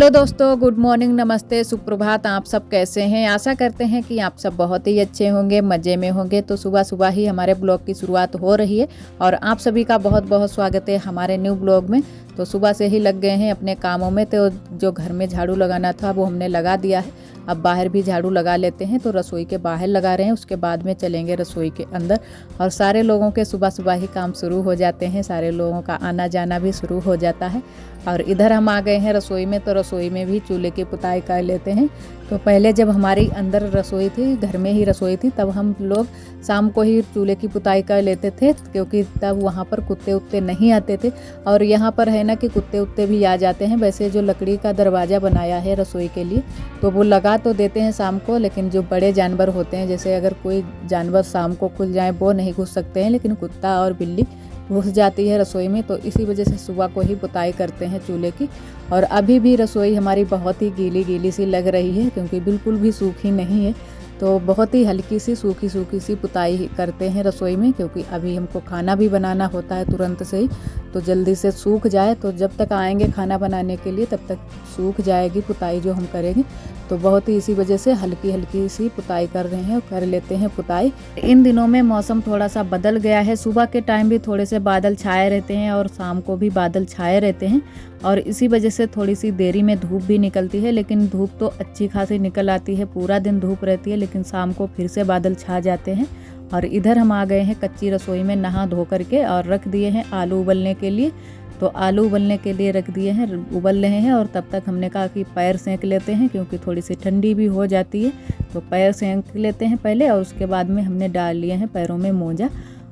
Hello दोस्तों, good morning, नमस्ते, सुप्रभात। आप सब कैसे हैं? आशा करते हैं कि आप सब बहुत ही अच्छे होंगे, मज़े में होंगे। तो सुबह सुबह ही हमारे ब्लॉग की शुरुआत हो रही है और आप सभी का बहुत बहुत स्वागत है हमारे न्यू ब्लॉग में। तो सुबह से ही लग गए हैं अपने कामों में। तो जो घर में झाड़ू लगाना था वो हमने लगा दिया है। अब बाहर भी झाड़ू लगा लेते हैं। तो रसोई के बाहर लगा रहे हैं, उसके बाद में चलेंगे रसोई के अंदर। और सारे लोगों के सुबह सुबह ही काम शुरू हो जाते हैं, सारे लोगों का आना जाना भी शुरू हो जाता है। और इधर हम आ गए हैं रसोई में। तो रसोई में भी चूल्हे की पुताई कर लेते हैं। तो पहले जब हमारी अंदर रसोई थी, घर में ही रसोई थी, तब हम लोग शाम को ही चूल्हे की पुताई कर लेते थे, क्योंकि तब वहाँ पर कुत्ते उत्ते नहीं आते थे। और यहाँ पर है ना कि कुत्ते उत्ते भी आ जाते हैं। वैसे जो लकड़ी का दरवाज़ा बनाया है रसोई के लिए, तो वो लगा तो देते हैं शाम को, लेकिन जो बड़े जानवर होते हैं, जैसे अगर कोई जानवर शाम को खुल जाए वो नहीं घुस सकते हैं, लेकिन कुत्ता और बिल्ली घुस जाती है रसोई में। तो इसी वजह से सुबह को ही पुताई करते हैं चूल्हे की। और अभी भी रसोई हमारी बहुत ही गीली गीली सी लग रही है, क्योंकि बिल्कुल भी सूखी नहीं है। तो बहुत ही हल्की सी सूखी सूखी सी पुताई करते हैं रसोई में, क्योंकि अभी हमको खाना भी बनाना होता है तुरंत से ही। तो जल्दी से सूख जाए, तो जब तक आएंगे खाना बनाने के लिए तब तक सूख जाएगी पुताई जो हम करेंगे। तो बहुत ही इसी वजह से हल्की हल्की सी पुताई कर रहे हैं और कर लेते हैं पुताई। इन दिनों में मौसम थोड़ा सा बदल गया है। सुबह के टाइम भी थोड़े से बादल छाए रहते हैं और शाम को भी बादल छाए रहते हैं। और इसी वजह से थोड़ी सी देरी में धूप भी निकलती है, लेकिन धूप तो अच्छी खासी निकल आती है। पूरा दिन धूप रहती है, लेकिन शाम को फिर से बादल छा जाते हैं। और इधर हम आ गए हैं कच्ची रसोई में नहा धो करके, और रख दिए हैं आलू उबलने के लिए। तो आलू उबलने के लिए रख दिए हैं, उबल रहे हैं। और तब तक हमने कहा कि पैर सेंक लेते हैं, क्योंकि थोड़ी सी ठंडी भी हो जाती है। तो पैर सेंक लेते हैं पहले, और उसके बाद में हमने डाल लिए हैं पैरों में मोजा।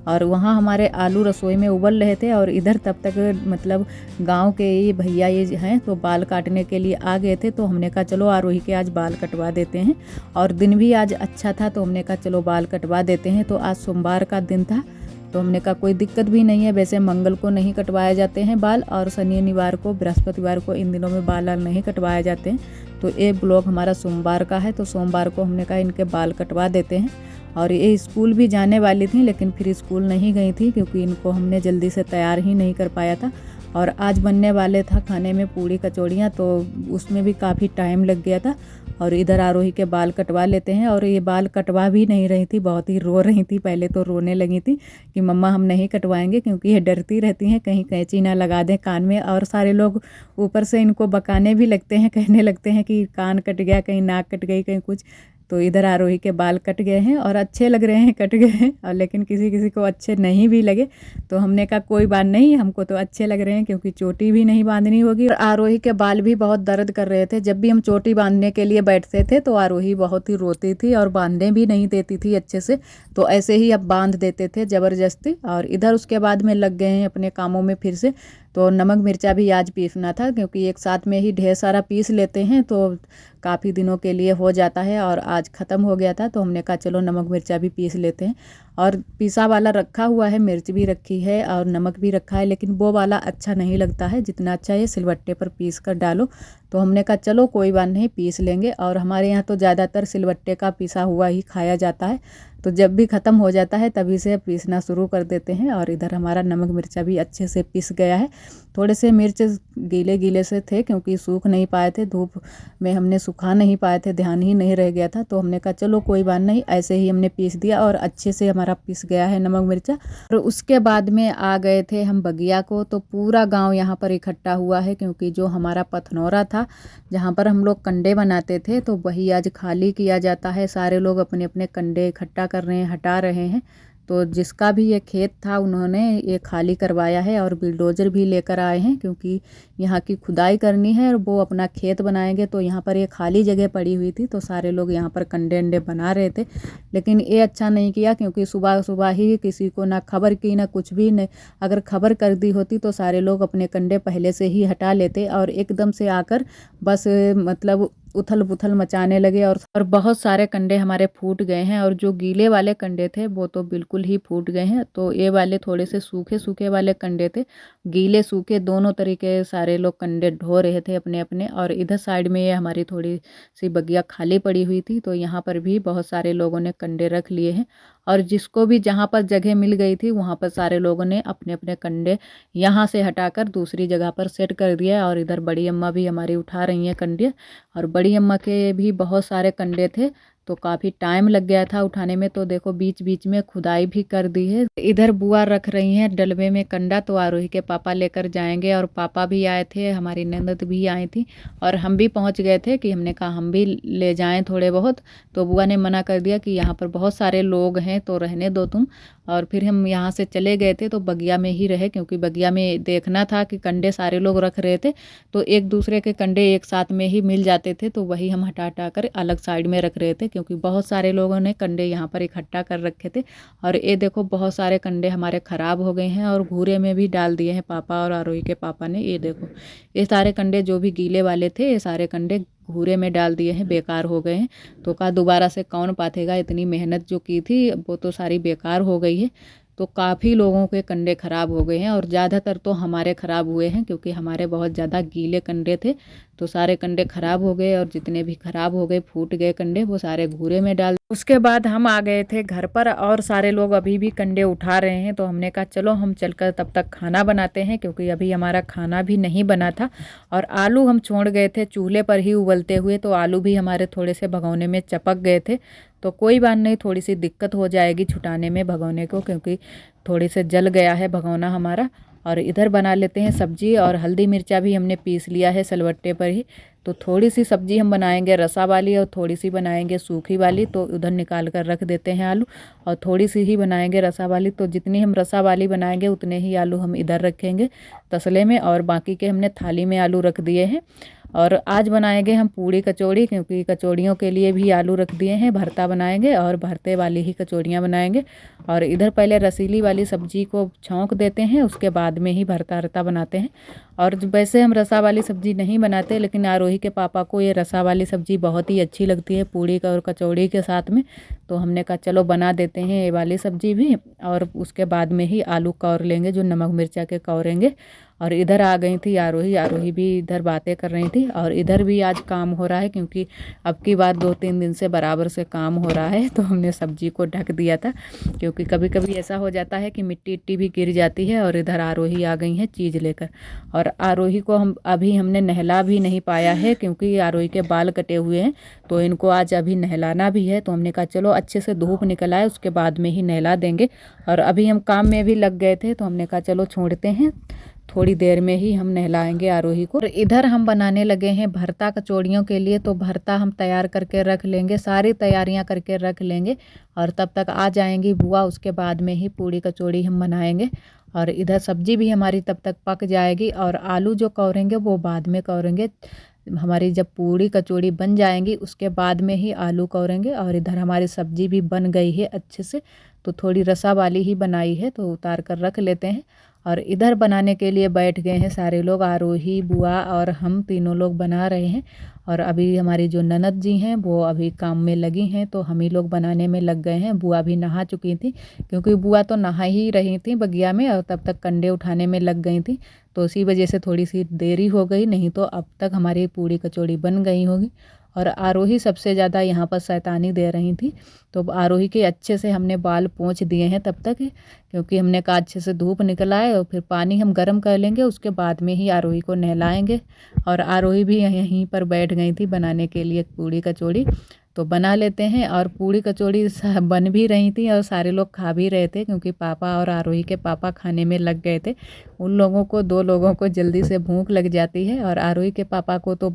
और वहाँ हमारे आलू रसोई में उबल रहे थे, और इधर तब तक मतलब गांव के ये भैया ये हैं तो बाल काटने के लिए आ गए थे। तो हमने कहा चलो आरोही के आज बाल कटवा देते हैं। और दिन भी आज अच्छा था, तो हमने कहा चलो बाल कटवा देते हैं। तो आज सोमवार का दिन था, तो हमने कहा कोई दिक्कत भी नहीं है। वैसे मंगल को नहीं कटवाए जाते हैं बाल, और शनिवार को, बृहस्पतिवार को, इन दिनों में बाल नहीं कटवाए जाते हैं। तो ये ब्लॉग हमारा सोमवार का है, तो सोमवार को हमने कहा इनके बाल कटवा देते हैं। और ये स्कूल भी जाने वाली थी, लेकिन फिर स्कूल नहीं गई थी, क्योंकि इनको हमने जल्दी से तैयार ही नहीं कर पाया था। और आज बनने वाले था खाने में पूड़ी कचौड़ियाँ, तो उसमें भी काफ़ी टाइम लग गया था। और इधर आरोही के बाल कटवा लेते हैं। और ये बाल कटवा भी नहीं रही थी, बहुत ही रो रही थी। पहले तो रोने लगी थी कि मम्मा हम नहीं कटवाएंगे, क्योंकि ये डरती रहती हैं कहीं कैंची ना लगा दें कान में। और सारे लोग ऊपर से इनको बकाने भी लगते हैं, कहने लगते हैं कि कान कट गया, कहीं नाक कट गई, कहीं कुछ। तो इधर आरोही के बाल कट गए हैं, और अच्छे लग रहे हैं कट गए हैं, और लेकिन किसी किसी को अच्छे नहीं भी लगे। तो हमने कहा कोई बात नहीं, हमको तो अच्छे लग रहे हैं, क्योंकि चोटी भी नहीं बांधनी होगी। और आरोही के बाल भी बहुत दर्द कर रहे थे। जब भी हम चोटी बांधने के लिए बैठते थे तो आरोही बहुत ही रोती थी और बांधने भी नहीं देती थी अच्छे से। तो ऐसे ही अब बांध देते थे ज़बरदस्ती। और इधर उसके बाद में लग गए हैं अपने कामों में फिर से। तो नमक मिर्चा भी आज पीसना था, क्योंकि एक साथ में ही ढेर सारा पीस लेते हैं तो काफ़ी दिनों के लिए हो जाता है। और आज ख़त्म हो गया था, तो हमने कहा चलो नमक मिर्चा भी पीस लेते हैं। और पीसा वाला रखा हुआ है, मिर्च भी रखी है और नमक भी रखा है, लेकिन वो वाला अच्छा नहीं लगता है जितना अच्छा ये सिलबट्टे पर पीस कर डालो। तो हमने कहा चलो कोई बात नहीं, पीस लेंगे। और हमारे यहाँ तो ज़्यादातर सिलबट्टे का पीसा हुआ ही खाया जाता है। तो जब भी ख़त्म हो जाता है तभी से पीसना शुरू कर देते हैं। और इधर हमारा नमक मिर्चा भी अच्छे से पीस गया है। थोड़े से मिर्च गीले गीले से थे, क्योंकि सूख नहीं पाए थे, धूप में हमने सुखा नहीं पाए थे, ध्यान ही नहीं रह गया था। तो हमने कहा चलो कोई बात नहीं, ऐसे ही हमने पीस दिया और अच्छे से हमारा पीस गया है नमक मिर्चा। और उसके बाद में आ गए थे हम बगिया को। तो पूरा गांव यहाँ पर इकट्ठा हुआ है, क्योंकि जो हमारा पथनौरा था जहाँ पर हम लोग कंडे बनाते थे, तो वही आज खाली किया जाता है। सारे लोग अपने अपने कंडे इकट्ठा कर रहे हैं, हटा रहे हैं। तो जिसका भी ये खेत था उन्होंने ये खाली करवाया है, और बिल्डोजर भी लेकर आए हैं, क्योंकि यहाँ की खुदाई करनी है और वो अपना खेत बनाएंगे। तो यहाँ पर ये खाली जगह पड़ी हुई थी, तो सारे लोग यहाँ पर कंडे अंडे बना रहे थे। लेकिन ये अच्छा नहीं किया, क्योंकि सुबह सुबह ही किसी को ना खबर की ना कुछ भी नहीं। अगर खबर कर दी होती तो सारे लोग अपने कंडे पहले से ही हटा लेते, और एकदम से आकर बस मतलब उथल पुथल मचाने लगे। और बहुत सारे कंडे हमारे फूट गए हैं, और जो गीले वाले कंडे थे वो तो बिल्कुल ही फूट गए हैं। तो ये वाले थोड़े से सूखे सूखे वाले कंडे थे, गीले सूखे दोनों तरीके सारे लोग कंडे ढो रहे थे अपने अपने। और इधर साइड में ये हमारी थोड़ी सी बगिया खाली पड़ी हुई थी, तो यहाँ पर भी बहुत सारे लोगों ने कंडे रख लिए हैं। और जिसको भी जहाँ पर जगह मिल गई थी वहाँ पर सारे लोगों ने अपने अपने कंडे यहाँ से हटाकर दूसरी जगह पर सेट कर दिया। और इधर बड़ी अम्मा भी हमारी उठा रही हैं कंडे, और बड़ी अम्मा के भी बहुत सारे कंडे थे तो काफ़ी टाइम लग गया था उठाने में। तो देखो बीच बीच में खुदाई भी कर दी है। इधर बुआ रख रही हैं डलवे में कंडा, तो आरोही के पापा लेकर जाएंगे। और पापा भी आए थे, हमारी ननद भी आई थी, और हम भी पहुंच गए थे कि हमने कहा हम भी ले जाएं थोड़े बहुत। तो बुआ ने मना कर दिया कि यहाँ पर बहुत सारे लोग हैं तो रहने दो तुम। और फिर हम यहाँ से चले गए थे तो बगिया में ही रहे, क्योंकि बगिया में देखना था कि कंडे सारे लोग रख रहे थे तो एक दूसरे के कंडे एक साथ में ही मिल जाते थे, तो वही हम हटा हटा कर अलग साइड में रख रहे थे, क्योंकि बहुत सारे लोगों ने कंडे यहाँ पर इकट्ठा कर रखे थे। और ये देखो बहुत सारे कंडे हमारे ख़राब हो गए हैं और घूरे में भी डाल दिए हैं पापा और आरोही के पापा ने। ये देखो ये सारे कंडे जो भी गीले वाले थे ये सारे कंडे घूरे में डाल दिए हैं, बेकार हो गए हैं। तो कहा दोबारा से कौन पाथेगा, इतनी मेहनत जो की थी वो तो सारी बेकार हो गई है। तो काफ़ी लोगों के कंडे ख़राब हो गए हैं, और ज़्यादातर तो हमारे ख़राब हुए हैं क्योंकि हमारे बहुत ज़्यादा गीले कंडे थे तो सारे कंडे ख़राब हो गए। और जितने भी ख़राब हो गए फूट गए कंडे वो सारे घूरे में डाल। उसके बाद हम आ गए थे घर पर, और सारे लोग अभी भी कंडे उठा रहे हैं। तो हमने कहा चलो हम चलकर तब तक खाना बनाते हैं, क्योंकि अभी हमारा खाना भी नहीं बना था। और आलू हम छोड़ गए थे चूल्हे पर ही उबलते हुए, तो आलू भी हमारे थोड़े से भगोने में चपक गए थे। तो कोई बात नहीं, थोड़ी सी दिक्कत हो जाएगी छुटाने में भगोने को, क्योंकि थोड़ी से जल गया है भगोना हमारा। और इधर बना लेते हैं सब्जी, और हल्दी मिर्चा भी हमने पीस लिया है सिलबट्टे पर ही। तो थोड़ी सी सब्जी हम बनाएंगे रसा वाली और थोड़ी सी बनाएंगे सूखी वाली, तो उधर निकाल कर रख देते हैं आलू। और थोड़ी सी ही बनाएंगे रसा वाली, तो जितनी हम रसा वाली बनाएंगे उतने ही आलू हम इधर रखेंगे तसले में, और बाकी के हमने थाली में आलू रख दिए हैं। और आज बनाएंगे हम पूड़ी कचौड़ी, क्योंकि कचौड़ियों के लिए भी आलू रख दिए हैं। भरता बनाएंगे और भरते वाली ही कचौड़ियाँ बनाएंगे। और इधर पहले रसीली वाली सब्जी को छौंक देते हैं, उसके बाद में ही भरता रता बनाते हैं। और वैसे हम रसा वाली सब्जी नहीं बनाते, लेकिन आरोही के पापा को ये रसा वाली सब्जी बहुत ही अच्छी लगती है पूड़ी का और कचौड़ी के साथ में। तो हमने कहा चलो बना देते हैं ये वाली सब्जी भी, और उसके बाद में ही आलू कौर लेंगे जो नमक मिर्चा के कौरेंगे। और इधर आ गई थी आरोही, आरोही भी इधर बातें कर रही थी। और इधर भी आज काम हो रहा है, क्योंकि अब की बात 2-3 दिन से बराबर से काम हो रहा है। तो हमने सब्जी को ढक दिया था, क्योंकि कभी कभी ऐसा हो जाता है कि मिट्टी इट्टी भी गिर जाती है। और इधर आरोही आ गई हैं चीज़ लेकर। और आरोही को हमने नहला भी नहीं पाया है, क्योंकि आरोही के बाल कटे हुए हैं, तो इनको आज अभी नहलाना भी है। तो हमने कहा चलो अच्छे से धूप निकल आए उसके बाद में ही नहला देंगे। और अभी हम काम में भी लग गए थे, तो हमने कहा चलो छोड़ते हैं, थोड़ी देर में ही हम नहलाएंगे आरोही को। और इधर हम बनाने लगे हैं भरता कचौड़ियों के लिए। तो भरता हम तैयार करके रख लेंगे, सारी तैयारियां करके रख लेंगे, और तब तक आ जाएंगी बुआ, उसके बाद में ही पूड़ी कचौड़ी हम बनाएंगे। और इधर सब्जी भी हमारी तब तक पक जाएगी, और आलू जो कौरेंगे वो बाद में कौरेंगे। हमारी जब पूड़ी कचौड़ी बन जाएंगी उसके बाद में ही आलू कौरेंगे। और इधर हमारी सब्जी भी बन गई है अच्छे से, तो थोड़ी रसा वाली ही बनाई है, तो उतार कर रख लेते हैं। और इधर बनाने के लिए बैठ गए हैं सारे लोग, आरोही बुआ और हम तीनों लोग बना रहे हैं। और अभी हमारी जो ननद जी हैं वो अभी काम में लगी हैं, तो हम ही लोग बनाने में लग गए हैं। बुआ भी नहा चुकी थी, क्योंकि बुआ तो नहा ही रही थी बगिया में, और तब तक कंडे उठाने में लग गई थी। तो इसी वजह से थोड़ी सी देरी हो गई, नहीं तो अब तक हमारी पूड़ी कचौड़ी बन गई होगी। और आरोही सबसे ज़्यादा यहाँ पर शैतानी दे रही थी, तो आरोही के अच्छे से हमने बाल पोंछ दिए हैं तब तक, क्योंकि हमने कहा अच्छे से धूप निकल आए और फिर पानी हम गर्म कर लेंगे, उसके बाद में ही आरोही को नहलाएंगे। और आरोही भी यहीं पर बैठ गई थी बनाने के लिए पूड़ी कचौड़ी। तो बना लेते हैं। और पूड़ी कचौड़ी बन भी रही थी और सारे लोग खा भी रहे थे, क्योंकि पापा और आरोही के पापा खाने में लग गए थे। उन लोगों को 2 लोगों को जल्दी से भूख लग जाती है, और आरोही के पापा को तो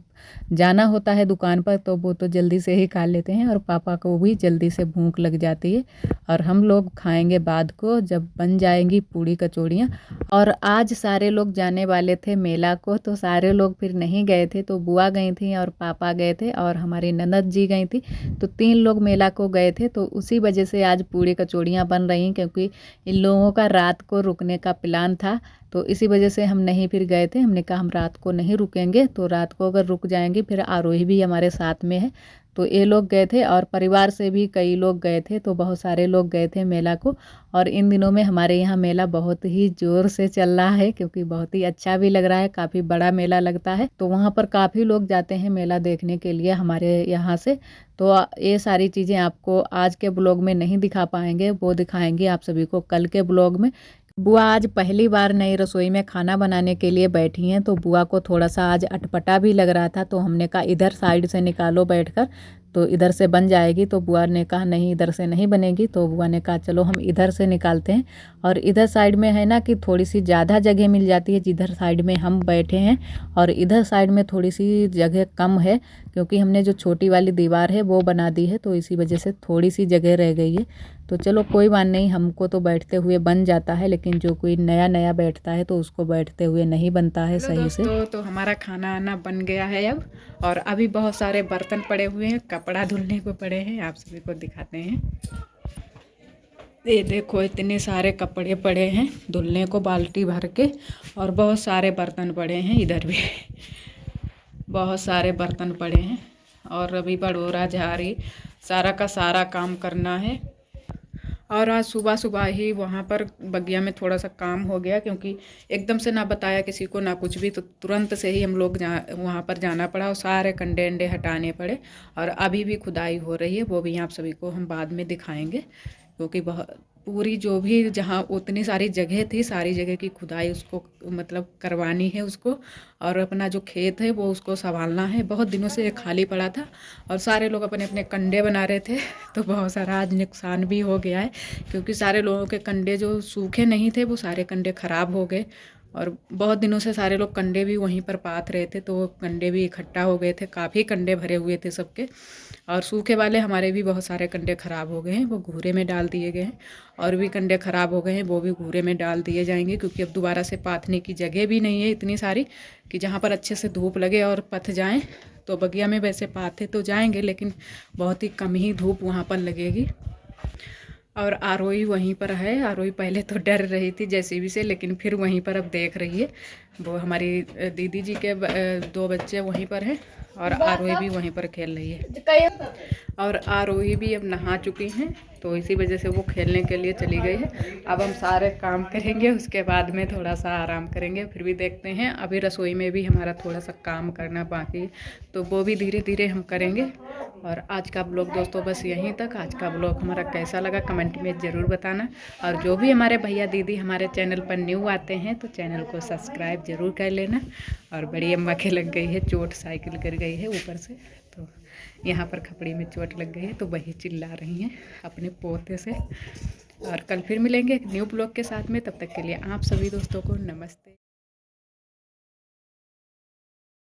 जाना होता है दुकान पर, तो वो तो जल्दी से ही खा लेते हैं, और पापा को भी जल्दी से भूख लग जाती है। और हम लोग खाएंगे बाद को जब बन जाएंगी पूड़ी कचौड़ियाँ। और आज सारे लोग जाने वाले थे मेला को, तो सारे लोग फिर नहीं गए थे, तो बुआ गई थी और पापा गए थे और हमारी ननद जी गई थी, तो 3 लोग मेला को गए थे। तो उसी वजह से आज पूड़ी कचौड़ियाँ बन रही, क्योंकि इन लोगों का रात को रुकने का प्लान था, तो इसी वजह से हम नहीं फिर गए थे। हमने कहा हम रात को नहीं रुकेंगे, तो रात को अगर रुक जाएंगे फिर आरोही भी हमारे साथ में है, तो ये लोग गए थे और परिवार से भी कई लोग गए थे, तो बहुत सारे लोग गए थे मेला को। और इन दिनों में हमारे यहाँ मेला बहुत ही ज़ोर से चल रहा है, क्योंकि बहुत ही अच्छा भी लग रहा है, काफ़ी बड़ा मेला लगता है। तो वहाँ पर काफ़ी लोग जाते हैं मेला देखने के लिए हमारे यहाँ से। तो ये सारी चीज़ें आपको आज के ब्लॉग में नहीं दिखा पाएंगे, वो दिखाएंगे आप सभी को कल के ब्लॉग में। बुआ आज पहली बार नई रसोई में खाना बनाने के लिए बैठी हैं, तो बुआ को थोड़ा सा आज अटपटा भी लग रहा था, तो हमने कहा इधर साइड से निकालो बैठकर, तो इधर से बन जाएगी। तो बुआ ने कहा नहीं, इधर से नहीं बनेगी। तो बुआ ने कहा चलो हम इधर से निकालते हैं। और इधर साइड में है ना कि थोड़ी सी ज़्यादा जगह मिल जाती है जिधर साइड में हम बैठे हैं, और इधर साइड में थोड़ी सी जगह कम है, क्योंकि हमने जो छोटी वाली दीवार है वो बना दी है, तो इसी वजह से थोड़ी सी जगह रह गई है। तो चलो कोई बात नहीं, हमको तो बैठते हुए बन जाता है, लेकिन जो कोई नया नया बैठता है तो उसको बैठते हुए नहीं बनता है सही से। तो हमारा खाना आना बन गया है अब, और अभी बहुत सारे बर्तन पड़े हुए हैं, कपड़ा धुलने को पड़े हैं, आप सभी को दिखाते हैं। ये देखो इतने सारे कपड़े पड़े हैं धुलने को बाल्टी भर के, और बहुत सारे बर्तन पड़े हैं, इधर भी बहुत सारे बर्तन पड़े हैं। और अभी बड़ोरा झाड़ी सारा का सारा काम करना है। और आज सुबह सुबह ही वहाँ पर बगिया में थोड़ा सा काम हो गया, क्योंकि एकदम से ना बताया किसी को ना कुछ भी, तो तुरंत से ही हम लोग वहाँ पर जाना पड़ा और सारे कंडे अंडे हटाने पड़े। और अभी भी खुदाई हो रही है, वो भी आप सभी को हम बाद में दिखाएंगे, क्योंकि बहुत पूरी जो भी जहाँ उतनी सारी जगह थी, सारी जगह की खुदाई उसको मतलब करवानी है उसको। और अपना जो खेत है वो उसको संभालना है, बहुत दिनों से ये खाली पड़ा था और सारे लोग अपने अपने कंडे बना रहे थे, तो बहुत सारा आज नुकसान भी हो गया है, क्योंकि सारे लोगों के कंडे जो सूखे नहीं थे वो सारे कंडे ख़राब हो गए। और बहुत दिनों से सारे लोग कंडे भी वहीं पर पात रहे थे, तो वो कंडे भी इकट्ठा हो गए थे, काफ़ी कंडे भरे हुए थे सबके। और सूखे वाले हमारे भी बहुत सारे कंडे ख़राब हो गए हैं, वो घूरे में डाल दिए गए हैं। और भी कंडे ख़राब हो गए हैं, वो भी घूरे में डाल दिए जाएंगे, क्योंकि अब दोबारा से पाथने की जगह भी नहीं है इतनी सारी कि जहाँ पर अच्छे से धूप लगे और पथ जाएँ। तो बगिया में वैसे पाथे तो जाएंगे, लेकिन बहुत ही कम ही धूप वहाँ पर लगेगी। और आरोही वहीं पर है। आरोही पहले तो डर रही थी जेसीबी से, लेकिन फिर वहीं पर अब देख रही है। वो हमारी दीदी जी के 2 बच्चे वहीं पर हैं, और आरोही भी वहीं पर खेल रही है। और आरोही भी अब नहा चुकी हैं, तो इसी वजह से वो खेलने के लिए चली गई है। अब हम सारे काम करेंगे, उसके बाद में थोड़ा सा आराम करेंगे, फिर भी देखते हैं। अभी रसोई में भी हमारा थोड़ा सा काम करना बाकी है, तो वो भी धीरे धीरे हम करेंगे। और आज का ब्लॉग दोस्तों बस यहीं तक। आज का ब्लॉग हमारा कैसा लगा कमेंट में ज़रूर बताना। और जो भी हमारे भैया दीदी हमारे चैनल पर न्यू आते हैं तो चैनल को सब्सक्राइब ज़रूर कर लेना। और बड़ी अम्मा के लग गई है चोट, साइकिल गिर गई है ऊपर से, तो यहाँ पर खपड़ी में चोट लग गई है, तो वही चिल्ला रही हैं अपने पोते से। और कल फिर मिलेंगे एक न्यू ब्लॉग के साथ में, तब तक के लिए आप सभी दोस्तों को नमस्ते।